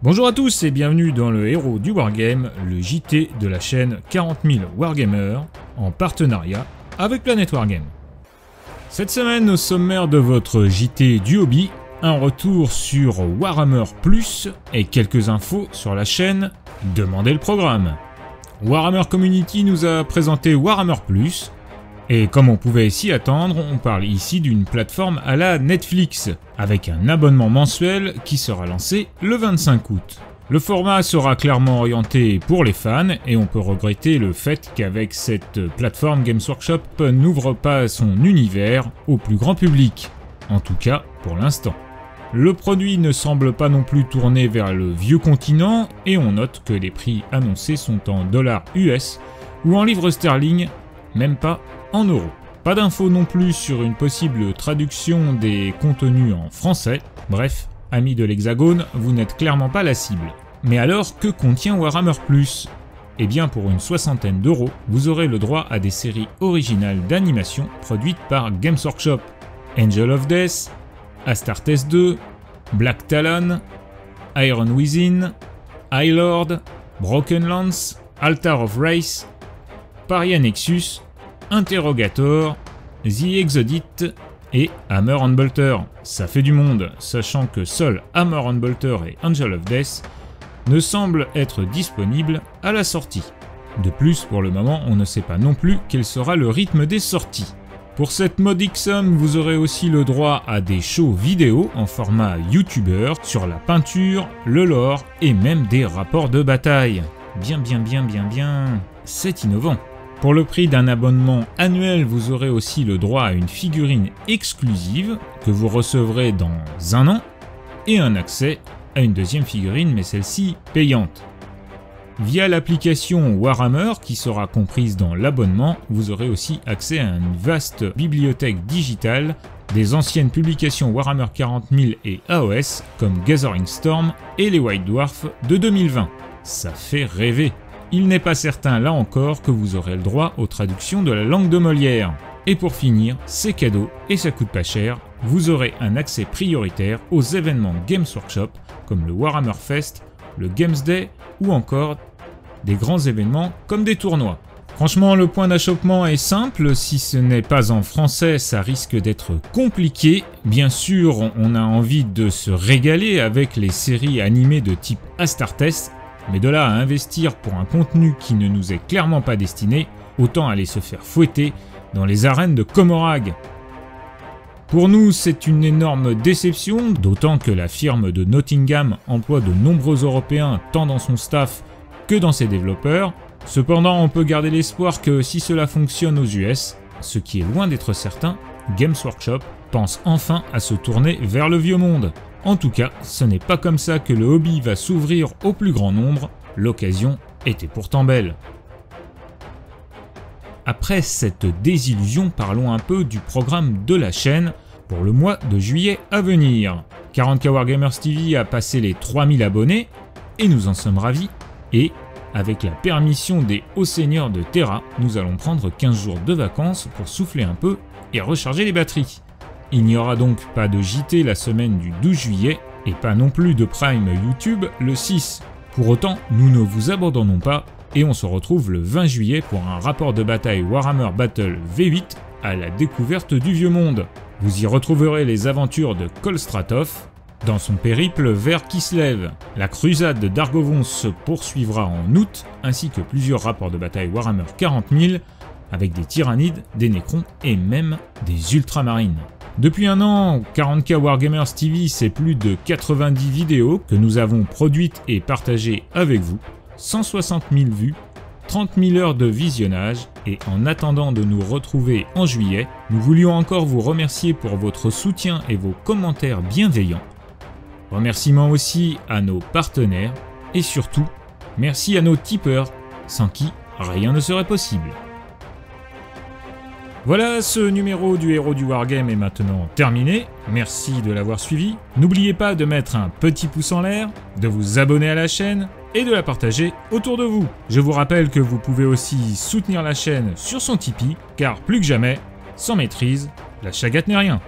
Bonjour à tous et bienvenue dans le Héros du Wargame, le JT de la chaîne 40 000 Wargamers, en partenariat avec Planète Wargame. Cette semaine, au sommaire de votre JT du hobby, un retour sur Warhammer Plus et quelques infos sur la chaîne Demandez le programme. Warhammer Community nous a présenté Warhammer Plus, et comme on pouvait s'y attendre, on parle ici d'une plateforme à la Netflix, avec un abonnement mensuel qui sera lancé le 25 août. Le format sera clairement orienté pour les fans, et on peut regretter le fait qu'avec cette plateforme Games Workshop n'ouvre pas son univers au plus grand public, en tout cas pour l'instant. Le produit ne semble pas non plus tourné vers le vieux continent, et on note que les prix annoncés sont en dollars US ou en livres sterling, même pas en euros. Pas d'infos non plus sur une possible traduction des contenus en français. Bref, amis de l'Hexagone, vous n'êtes clairement pas la cible. Mais alors, que contient Warhammer Plus ? Eh bien, pour une soixantaine d'euros, vous aurez le droit à des séries originales d'animation produites par Games Workshop. Angel of Death, Astartes 2, Black Talon, Iron Within, High Lord, Broken Lance, Altar of Wraith, Paria Nexus, Interrogator, The Exodite et Hammer and Bolter. Ça fait du monde, sachant que seuls Hammer and Bolter et Angel of Death ne semblent être disponibles à la sortie. De plus, pour le moment, on ne sait pas non plus quel sera le rythme des sorties. Pour cette modique somme, vous aurez aussi le droit à des shows vidéo en format YouTuber sur la peinture, le lore et même des rapports de bataille. Bien, c'est innovant. Pour le prix d'un abonnement annuel, vous aurez aussi le droit à une figurine exclusive que vous recevrez dans un an et un accès à une deuxième figurine, mais celle-ci payante. Via l'application Warhammer qui sera comprise dans l'abonnement, vous aurez aussi accès à une vaste bibliothèque digitale des anciennes publications Warhammer 40 000 et AOS comme Gathering Storm et les White Dwarfs de 2020. Ça fait rêver. Il n'est pas certain là encore que vous aurez le droit aux traductions de la langue de Molière. Et pour finir, c'est cadeau et ça coûte pas cher, vous aurez un accès prioritaire aux événements Games Workshop comme le Warhammer Fest, le Games Day ou encore des grands événements comme des tournois. Franchement, le point d'achoppement est simple, si ce n'est pas en français, ça risque d'être compliqué. Bien sûr, on a envie de se régaler avec les séries animées de type Astartes, mais de là à investir pour un contenu qui ne nous est clairement pas destiné, autant aller se faire fouetter dans les arènes de Comorragh. Pour nous, c'est une énorme déception, d'autant que la firme de Nottingham emploie de nombreux Européens tant dans son staff que dans ses développeurs. Cependant, on peut garder l'espoir que si cela fonctionne aux US, ce qui est loin d'être certain, Games Workshop pense enfin à se tourner vers le vieux monde. En tout cas, ce n'est pas comme ça que le hobby va s'ouvrir au plus grand nombre, l'occasion était pourtant belle. Après cette désillusion, parlons un peu du programme de la chaîne pour le mois de juillet à venir. 40K Wargamers TV a passé les 3000 abonnés, et nous en sommes ravis, et avec la permission des hauts seigneurs de Terra, nous allons prendre 15 jours de vacances pour souffler un peu et recharger les batteries. Il n'y aura donc pas de JT la semaine du 12 juillet et pas non plus de Prime YouTube le 6. Pour autant, nous ne vous abandonnons pas et on se retrouve le 20 juillet pour un rapport de bataille Warhammer Battle V8 à la découverte du vieux monde. Vous y retrouverez les aventures de Cole Stratov dans son périple vers Kislev. La crusade d'Argovon se poursuivra en août ainsi que plusieurs rapports de bataille Warhammer 40 000 avec des tyrannides, des nécrons et même des ultramarines. Depuis un an, 40K Wargamers TV, c'est plus de 90 vidéos que nous avons produites et partagées avec vous, 160 000 vues, 30 000 heures de visionnage, et en attendant de nous retrouver en juillet, nous voulions encore vous remercier pour votre soutien et vos commentaires bienveillants. Remerciements aussi à nos partenaires, et surtout, merci à nos tipeurs, sans qui rien ne serait possible. Voilà, ce numéro du Héros du Wargame est maintenant terminé, merci de l'avoir suivi. N'oubliez pas de mettre un petit pouce en l'air, de vous abonner à la chaîne et de la partager autour de vous. Je vous rappelle que vous pouvez aussi soutenir la chaîne sur son Tipeee, car plus que jamais, sans maîtrise, la chagate n'est rien.